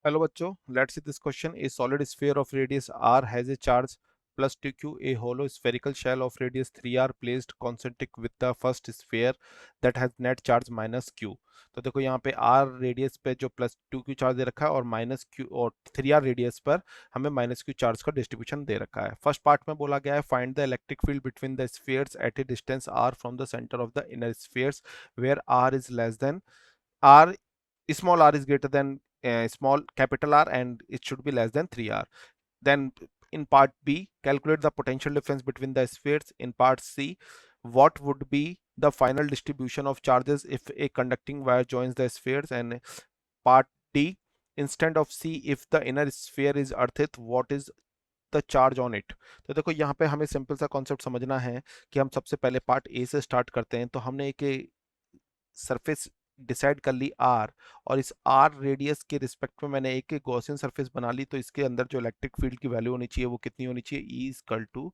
Hello बच्चों, let's see this question. A solid sphere of radius r has a charge plus 2q. A hollow spherical shell of radius 3r placed concentric with the first sphere that has net charge minus q. तो देखो यहाँ पे r radius पे जो plus 2q charge दे रखा है और minus q और 3r रेडियस पर हमें माइनस q चार्ज का डिस्ट्रीब्यूशन दे रखा है। फर्स्ट पार्ट में बोला गया है find the electric field between the spheres at a distance r from the centre of the inner spheres where r is less than r, small r is greater than small capital R, and it should be less than 3r. Then in part B, calculate the potential difference between the spheres. In part C, what would be the final distribution of charges if a conducting wire joins the spheres? And part D, instead of C, if the inner sphere is earthed, what is the charge on it. तो देखो यहाँ पे हमें simple सा concept समझना है कि हम सबसे पहले पार्ट ए से स्टार्ट करते हैं। तो हमने एक सरफेस डिसाइड कर ली आर, और इस आर रेडियस के रिस्पेक्ट में मैंने एक गॉसियन सरफेस बना ली। तो इसके अंदर जो इलेक्ट्रिक फील्ड की वैल्यू होनी चाहिए वो कितनी होनी चाहिए, ई इक्वल टू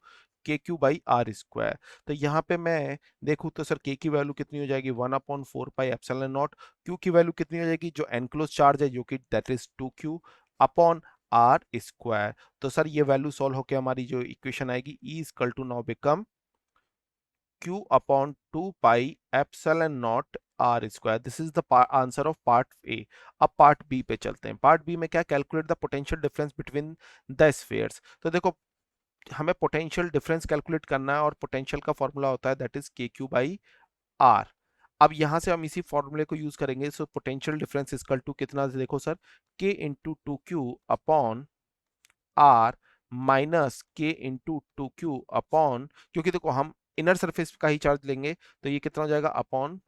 के क्यू बाई आर स्क्वायर। तो यहाँ पे मैं देखूँ तो सर के की वैल्यू कितनी हो जाएगी, 1/4 पाई एप्सिलॉन नॉट। क्यू की वैल्यू कितनी हो जाएगी, जो एनक्लोज चार्ज है जो कि that is 2q upon r square. तो सर ये वैल्यू सॉल्व होकर हमारी जो इक्वेशन आएगी, e equal to now become q upon 2 pi epsilon naught r square. This is the answer of part a. अब पार्ट बी पे चलते हैं। पार्ट बी में क्या, calculate the potential difference between the spheres. तो देखो हमें पोटेंशियल डिफरेंस कैलकुलेट करना है और पोटेंशियल का फॉर्मूला होता है that is k q by r. अब यहां से हम इसी फॉर्मूले को यूज करेंगे। So potential difference equal to कितना, देखो sir, k into 2q upon are minus k into 2q upon, क्योंकि देखो हम इनर सरफेस का ही चार्ज लेंगे तो ये कितना हो जाएगा, अपॉन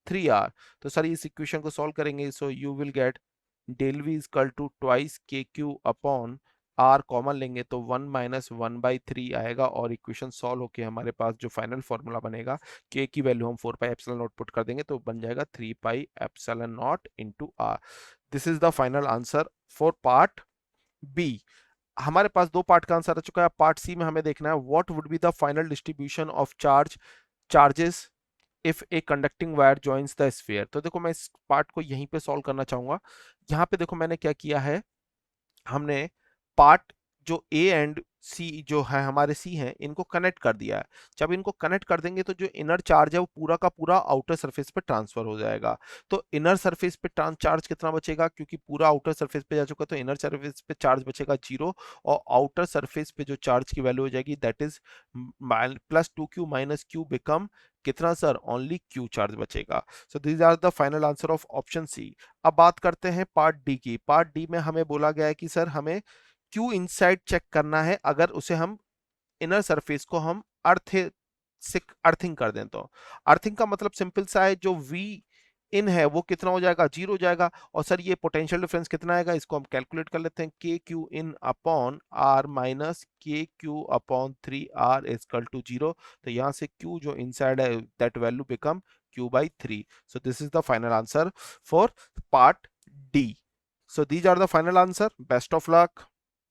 3r। तो सर इस इक्वेशन को सॉल्व करेंगे। So you will get del v equal to twice k Q upon r, common लेंगे तो 1 - 1/3 आएगा, और इक्वेशन सॉल्व होके हमारे पास जो फाइनल फॉर्मूला बनेगा, के की वैल्यू हम 4 पाई एप्सिलॉन नॉट पुट कर देंगे तो बन जाएगा 3 pi epsilon naught into r. This is the final answer for part b. हमारे पास दो पार्ट का आंसर आ चुका है। पार्ट सी में हमें देखना है what would be the final distribution of charges if a conducting wire joins the sphere. तो देखो मैं इस पार्ट को यहीं पे सॉल्व करना चाहूंगा। यहाँ पे देखो मैंने क्या किया है, हमने पार्ट जो ए एंड सी जो है हमारे सी हैं, इनको कनेक्ट कर दिया है। जब इनको कनेक्ट कर देंगे तो जो इनर चार्ज है वो पूरा का पूरा आउटर सरफेस पे ट्रांसफर हो जाएगा। तो इनर सरफेस पे चार्ज कितना बचेगा, क्योंकि पूरा आउटर सरफेस पे जा चुका है तो इनर सरफेस पे चार्ज बचेगा 0, और आउटर सरफेस पे जो चार्ज की वैल्यू हो जाएगी that is plus 2q minus q become कितना सर, ओनली क्यू चार्ज बचेगा। So these are the final answer of option c. अब बात करते हैं पार्ट डी की। पार्ट डी में हमें बोला गया है कि सर हमें क्यू इनसाइड चेक करना है अगर उसे हम इनर सरफेस को हम अर्थ से अर्थिंग कर दें। तो अर्थिंग का मतलब सिंपल सा है, जो वी इन है वो कितना हो जाएगा, 0 हो जाएगा। और सर ये पोटेंशियल डिफरेंस कितना आएगा, इसको हम कैलकुलेट कर लेते हैं, K Q in upon are minus K Q upon 3r equal to 0। तो यहाँ से क्यू जो इनसाइड है that value become q/3। So this is the final answer for part D. So these are the final answer. Best of luck.